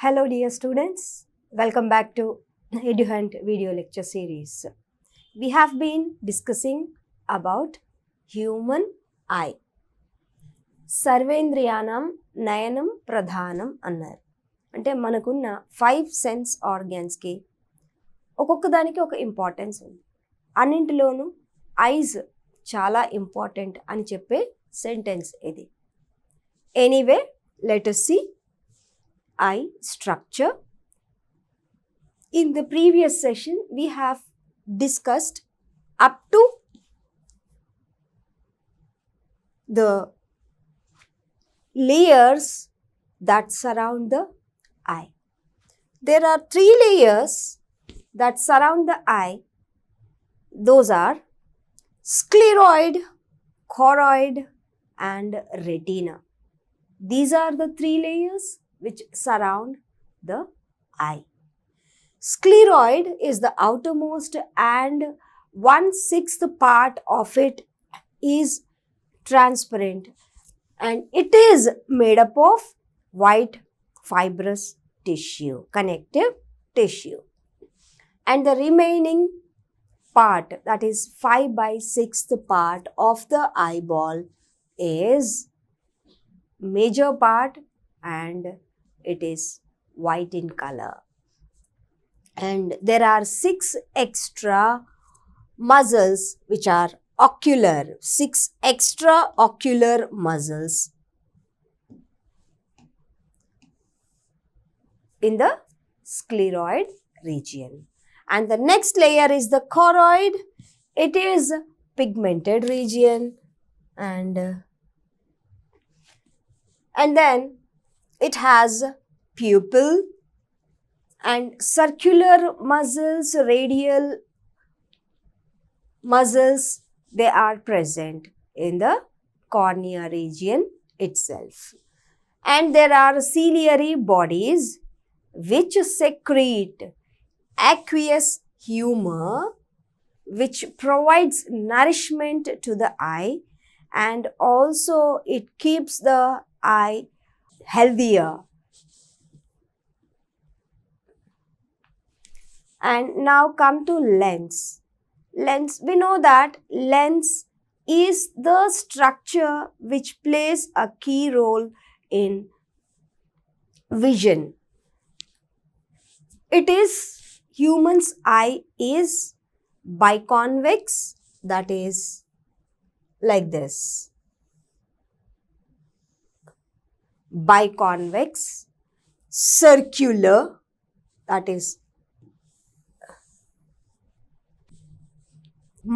Hello dear students, welcome back to EduHunt video lecture series. We have been discussing about human eye. సర్వేంద్రియానం నయనం ప్రధానం అన్నారు. అంటే మనకున్న 5 sense ఆర్గాన్స్కి ఒక్కొక్క దానికి ఒక ఇంపార్టెన్స్ ఉంది. అన్నింటిలోనూ ఐజ్ చాలా ఇంపార్టెంట్ అని చెప్పే సెంటెన్స్ ఇది. Anyway let us see eye structure. In the previous session, we have discussed up to the layers that surround the eye. There are 3 layers that surround the eye. Those are scleroid, choroid, and retina. These are the 3 layers which surround the eye. Scleroid is the outermost and 1/6 part of it is transparent and it is made up of white fibrous tissue, connective tissue. And the remaining part, that is 5/6 part of the eyeball, is major part and it is white in color. And there are 6 extra muscles which are ocular, 6 extra ocular muscles in the scleroid region. And the next layer is the choroid. It is pigmented region and then it has pupil and circular muscles, radial muscles, they are present in the cornea region itself. And there are ciliary bodies which secrete aqueous humor which provides nourishment to the eye and also it keeps the eye healthier. And now come to lens. Lens, we know that lens is the structure which plays a key role in vision. It is, human's eye is biconvex, that is like this. Biconvex, circular, that is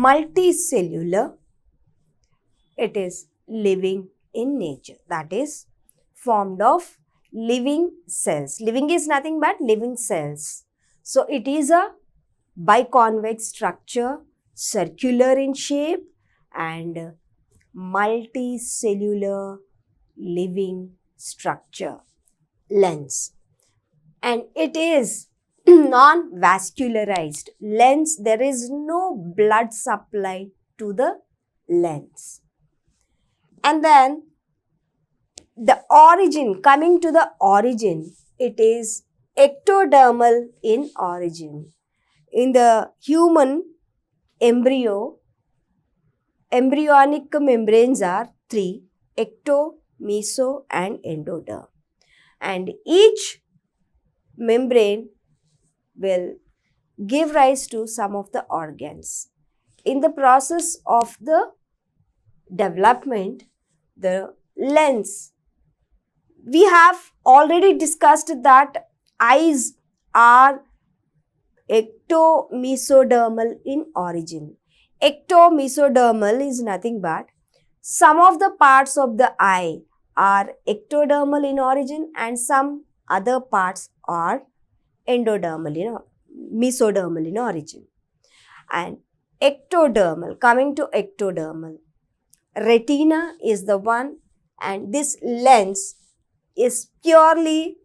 multicellular, it is living in nature, that is formed of living cells. Living is nothing but living cells. So it is a biconvex structure, circular in shape and multicellular living structure, lens. And it is non-vascularized. Lens, there is no blood supply to the lens. And then the origin, coming to the origin, it is ectodermal in origin. In the human embryo, embryonic membranes are 3, ecto, meso and endoderm. And each membrane will give rise to some of the organs. In the process of the development, the lens, we have already discussed that eyes are ectomesodermal in origin. Ectomesodermal is nothing but some of the parts of the eye are ectodermal in origin and some other parts are endodermal mesodermal in origin. And ectodermal, coming to ectodermal, retina is the one, and this lens is purely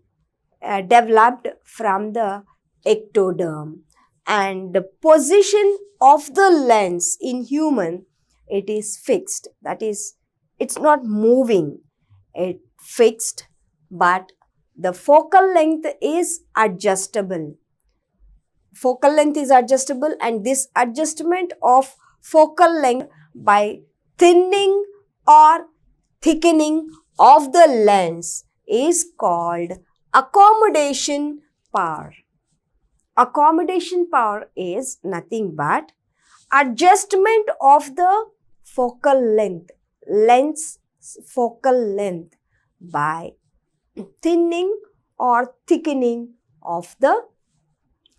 developed from the ectoderm. And the position of the lens in human, it is fixed. That is, it's not moving, it's fixed, but the focal length is adjustable. Focal length is adjustable, and this adjustment of focal length by thinning or thickening of the lens is called accommodation power. Accommodation power is nothing but adjustment of the focal length, lens focal length by thinning or thickening of the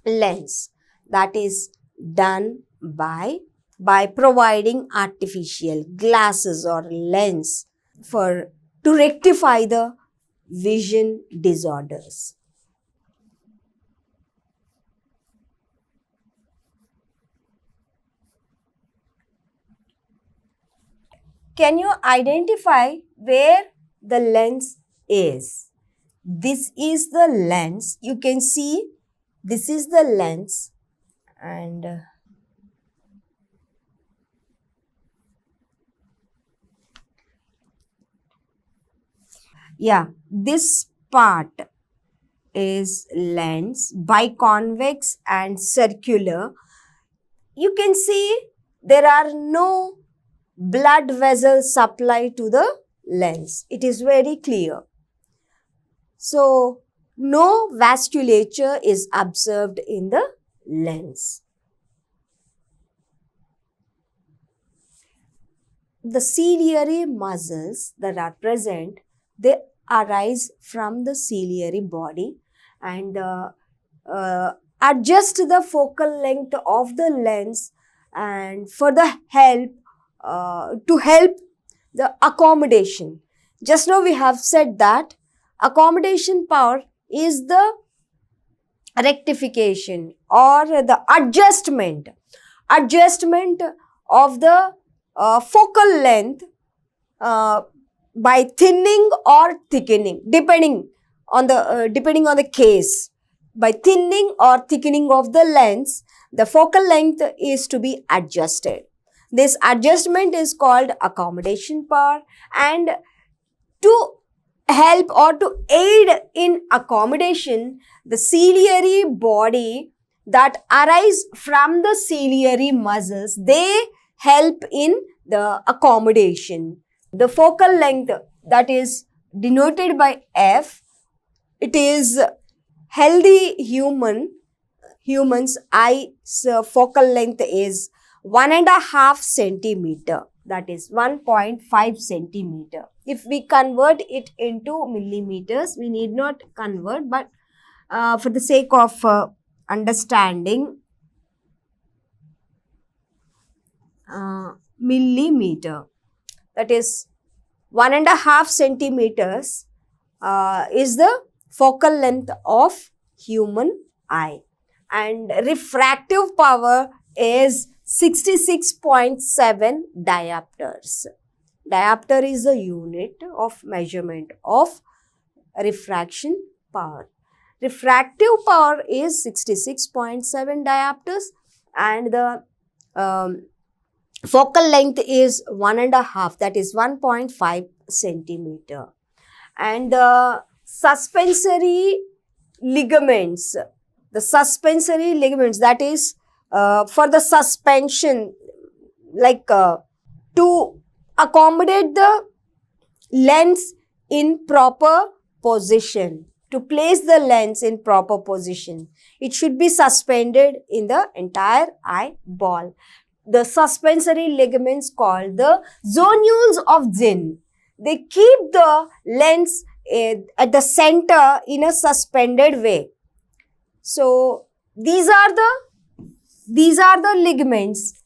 lens. That is done by providing artificial glasses or lens to rectify the vision disorders. Can you identify where the lens is? This is the lens. You can see this is the lens, and this part is lens, biconvex and circular. You can see there are no blood vessels supply to the lens. It is very clear. So, no vasculature is observed in the lens. The ciliary muscles that are present, they arise from the ciliary body and adjust the focal length of the lens, and for the help to help the accommodation. Just now we have said that accommodation power is the rectification or the adjustment of the focal length by thinning or thickening, depending on the case. By thinning or thickening of the lens, the focal length is to be adjusted. This adjustment is called accommodation power, and to help or to aid in accommodation, the ciliary body that arise from the ciliary muscles, they help in the accommodation. The focal length that is denoted by F, it is healthy humans eye's focal length is 1.5 centimeter, that is 1.5 centimeter. If we convert it into millimeters, we need not convert, but for the sake of understanding, millimeter, that is 1.5 centimeters is the focal length of human eye, and refractive power is 66.7 diopters. Diopter is the unit of measurement of refraction power. Refractive power is 66.7 diopters, and the focal length is 1.5, that is 1.5 centimeter. And the suspensory ligaments, that is for the suspension, like to accommodate the lens in proper position, to place the lens in proper position, it should be suspended in the entire eyeball. The suspensory ligaments called the zonules of Zinn, they keep the lens at the center in a suspended way. So these are the ligaments.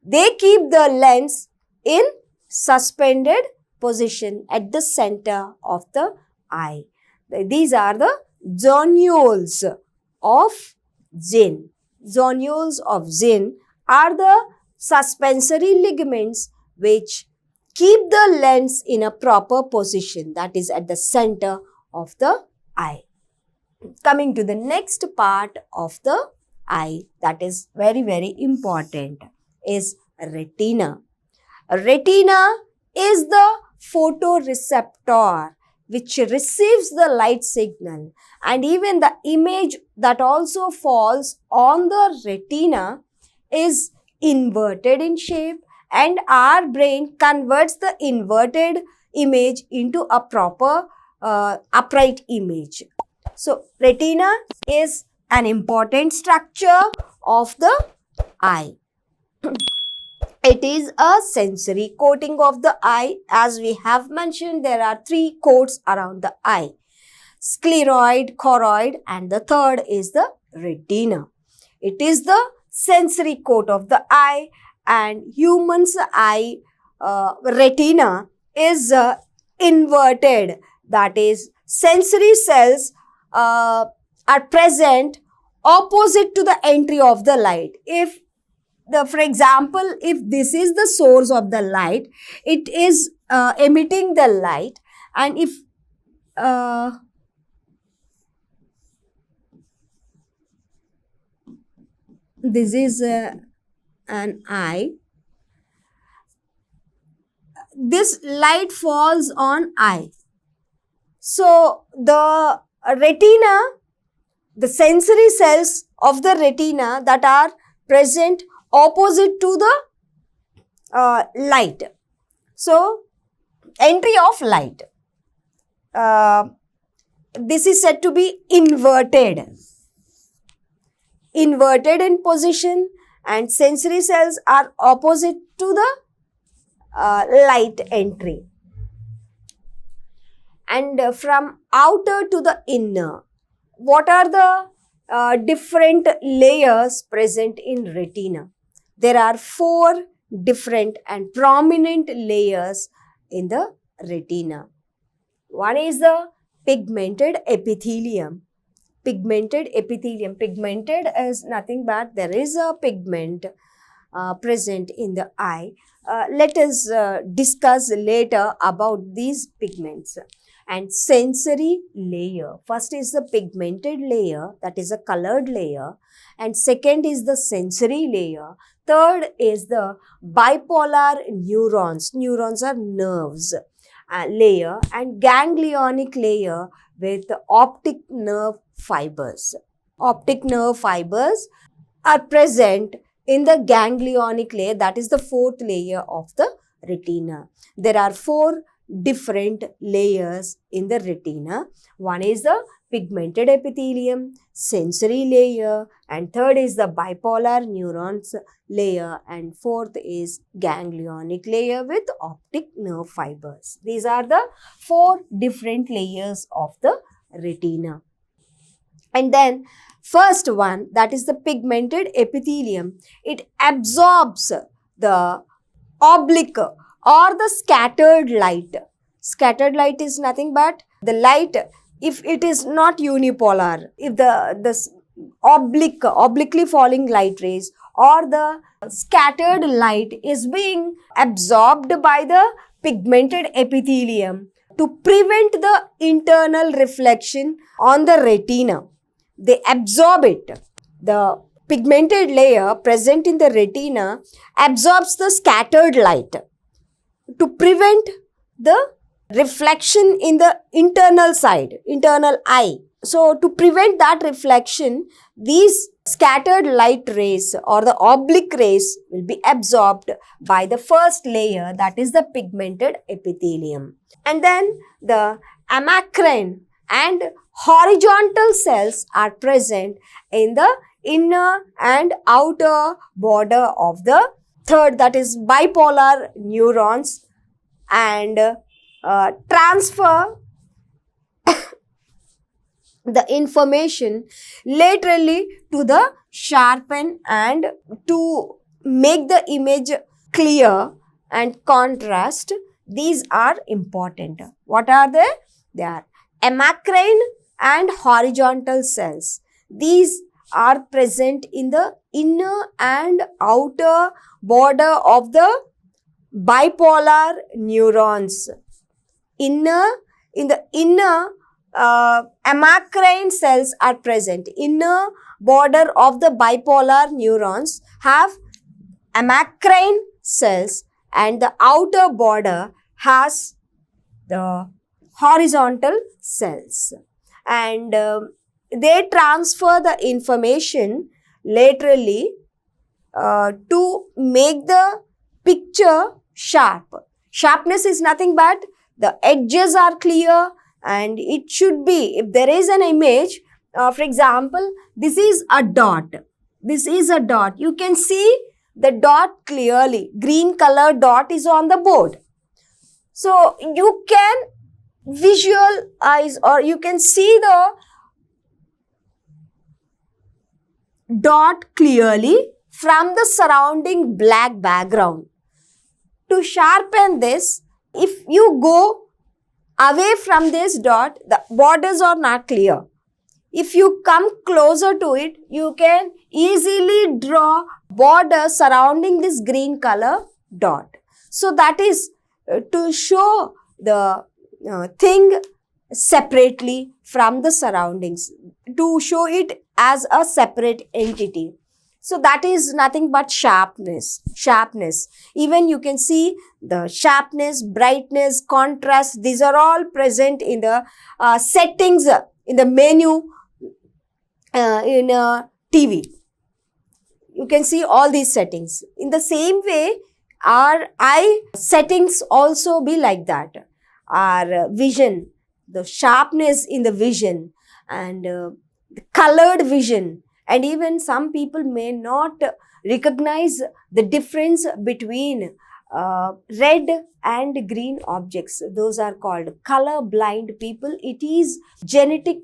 They keep the lens in suspended position at the center of the eye. These are the zonules of Zinn. zonules of Zinn are the suspensory ligaments which keep the lens in a proper position, that is at the center of the eye. Coming to the next part of the eye that is very, very important is retina. Retina is the photoreceptor which receives the light signal, and even the image that also falls on the retina is inverted in shape, and our brain converts the inverted image into a proper upright image. So, retina is an important structure of the eye. It is a sensory coating of the eye. As we have mentioned, there are 3 coats around the eye: scleroid, choroid, and the third is the retina. It is the sensory coat of the eye, and human's eye retina is inverted. That is, sensory cells are present opposite to the entry of the light. For example, if this is the source of the light, it is emitting the light, and if this is an eye, this light falls on eye. So the retina, the sensory cells of the retina that are present opposite to the light. So entry of light. This is said to be inverted. Inverted in position, and sensory cells are opposite to the light entry. And from outer to the inner, what are the different layers present in retina? There are 4 different and prominent layers in the retina. One is the pigmented epithelium. Pigmented epithelium. Pigmented is nothing but there is a pigment present in the eye. Let us discuss later about these pigments. And sensory layer. First is the pigmented layer, that is a colored layer. And second is the sensory layer. Third is the bipolar neurons. Neurons are nerves layer, and ganglionic layer with optic nerve fibers. Optic nerve fibers are present in the ganglionic layer, that is the 4th layer of the retina. There are 4 different layers in the retina. One is the pigmented epithelium, sensory layer, and third is the bipolar neurons layer, and 4th is ganglionic layer with optic nerve fibers. These are the 4 different layers of the retina. And then first one, that is the pigmented epithelium. It absorbs the oblique or the scattered light. Scattered light is nothing but the light, if it is not unipolar, if the obliquely falling light rays or the scattered light is being absorbed by the pigmented epithelium to prevent the internal reflection on the retina. They absorb it. The pigmented layer present in the retina absorbs the scattered light to prevent the reflection in the internal side, internal eye. So, to prevent that reflection, these scattered light rays or the oblique rays will be absorbed by the first layer, that is the pigmented epithelium. And then the amacrine and horizontal cells are present in the inner and outer border of the third, that is bipolar neurons, and transfer the information laterally to the sharpen and to make the image clear and contrast. These are important. What are they? They are amacrine and horizontal cells. These are present in the inner and outer border of the bipolar neurons. In the inner amacrine cells are present. Inner border of the bipolar neurons have amacrine cells, and the outer border has the horizontal cells, and they transfer the information laterally to make the picture sharp. Sharpness is nothing but the edges are clear, and it should be, if there is an image, for example, this is a dot. This is a dot. You can see the dot clearly. Green color dot is on the board. So you can visualize, or you can see the dot clearly from the surrounding black background. To sharpen this, if you go away from this dot, the borders are not clear. If you come closer to it, you can easily draw borders surrounding this green color dot. So that is to show the thing separately from the surroundings, to show it as a separate entity. So that is nothing but sharpness. Even you can see the sharpness, brightness, contrast, these are all present in the settings in the menu in TV. You can see all these settings. In the same way, our eye settings also be like that. Our vision, the sharpness in the vision, and the colored vision. And even some people may not recognize the difference between red and green objects. Those are called color blind people. It is genetic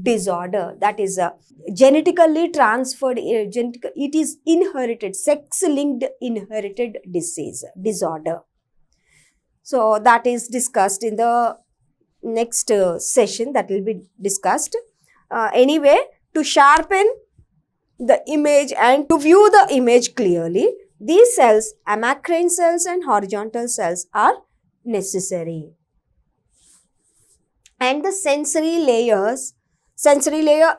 disorder, that is genetically transferred, it is inherited, sex-linked inherited disorder. So that is discussed in the next session, that will be discussed. Anyway, to sharpen the image and to view the image clearly, these cells, amacrine cells and horizontal cells, are necessary. And the sensory layer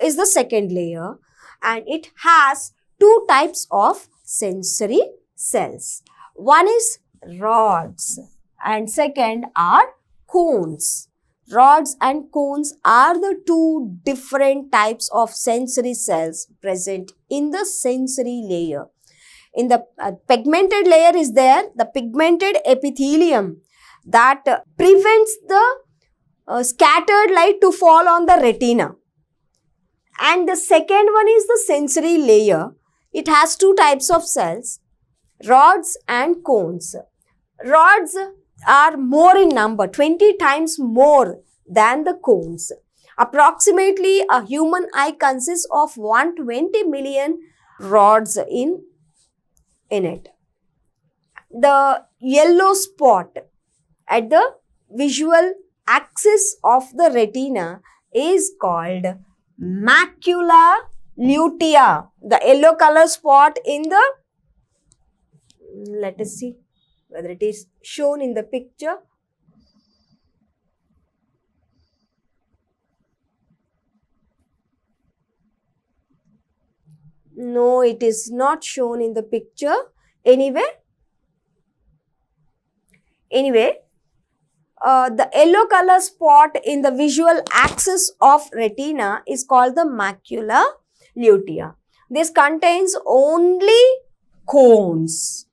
is the second layer, and it has two types of sensory cells. One is rods and second are cones. Rods and cones are the two different types of sensory cells present in the sensory layer. In the pigmented layer is there the pigmented epithelium that prevents the scattered light to fall on the retina. And the second one is the sensory layer. It has two types of cells, rods and cones. Rods are more in number, 20 times more than the cones. Approximately a human eye consists of 120 million rods in it. The yellow spot at the visual axis of the retina is called macula lutea. The yellow color spot in the, let us see whether it is shown in the picture. No, it is not shown in the picture. Anyway, the yellow color spot in the visual axis of retina is called the macula lutea. This contains only cones.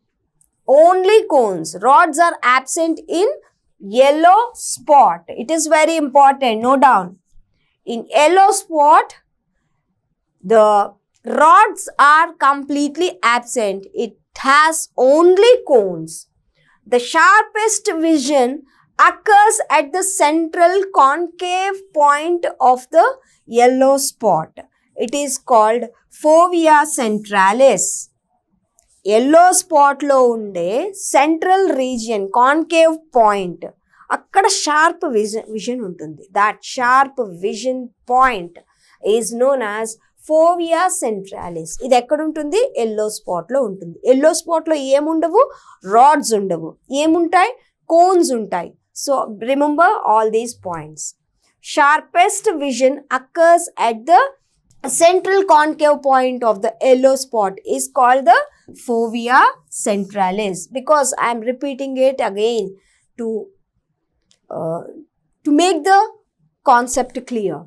Only cones. Rods are absent in yellow spot. It is very important. Note down. In yellow spot, the rods are completely absent. It has only cones. The sharpest vision occurs at the central concave point of the yellow spot. It is called fovea centralis. Yellow spot lo unde central region, concave point, akkada sharp vision untundi. That sharp vision point is known as ఫోవియా సెంట్రాలిస్. ఇది ఎక్కడ ఉంటుంది? Yellow స్పాట్లో ఉంటుంది. Yellow స్పాట్లో ఏముండవు? Rods ఉండవు. ఏముంటాయి? Cones ఉంటాయి. So remember all these points. Sharpest vision occurs at the central concave point of the yellow spot is called the fovea centralis, because I am repeating it again to make the concept clear.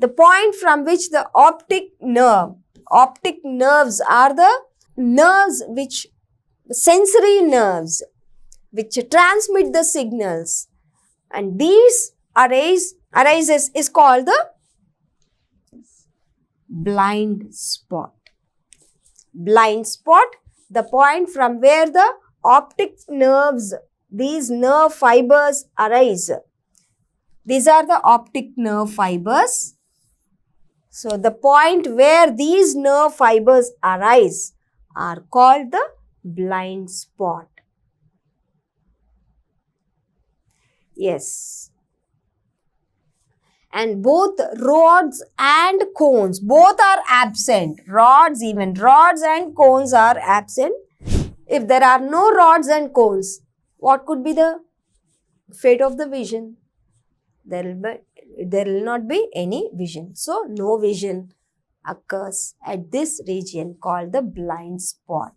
The point from which the optic nerves are the nerves which, sensory nerves which transmit the signals, and these arises is called the blind spot. Blind spot, the point from where the optic nerves, these nerve fibers arise. These are the optic nerve fibers. So the point where these nerve fibers arise are called the blind spot. Yes. And both rods and cones, both are absent. Even rods and cones are absent. If there are no rods and cones, what could be the fate of the vision? There will not be any vision. So no vision occurs at this region called the blind spot.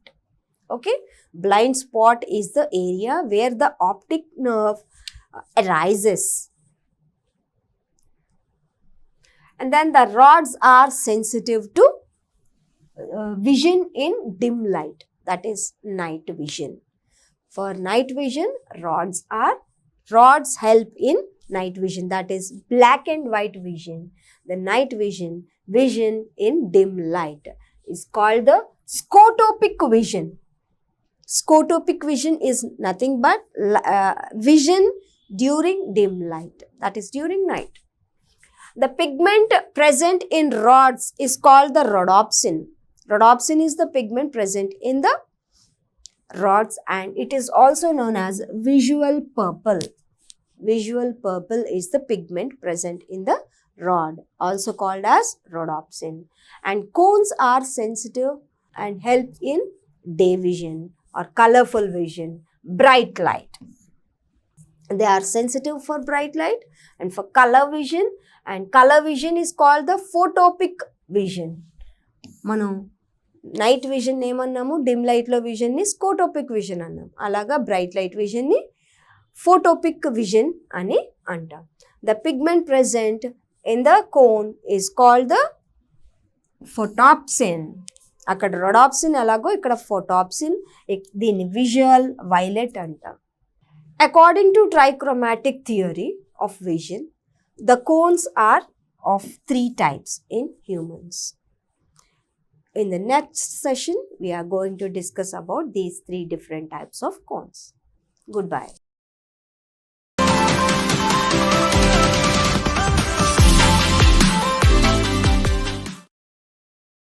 Okay, blind spot is the area where the optic nerve arises. And then the rods are sensitive to vision in dim light, that is night vision. For night vision, rods help in night vision, that is black and white vision. The night vision in dim light is called the scotopic vision. Scotopic vision is nothing but vision during dim light, that is during night. The pigment present in rods is called the rhodopsin. Rhodopsin is the pigment present in the rods, and it is also known as visual purple. Visual purple is the pigment present in the rod, also called as rhodopsin. And cones are sensitive and help in day vision or colorful vision, bright light. They are sensitive for bright light and for color vision, and color vision is called the photopic vision. మనం night vision ఏమన్నాము? Dim లైట్లో విజన్ని scotopic vision అన్నాం. అలాగా bright light విజన్ని photopic vision అని అంటాం. The pigment present in the cone is called the photopsin. అక్కడ రొడాప్సిన్ ఎలాగో ఇక్కడ ఫోటాప్సిన్, దీన్ని విజువల్ వైలెట్ అంటాం. According to trichromatic theory of vision, the cones are of 3 types in humans. In the next session, we are going to discuss about these 3 different types of cones. Goodbye.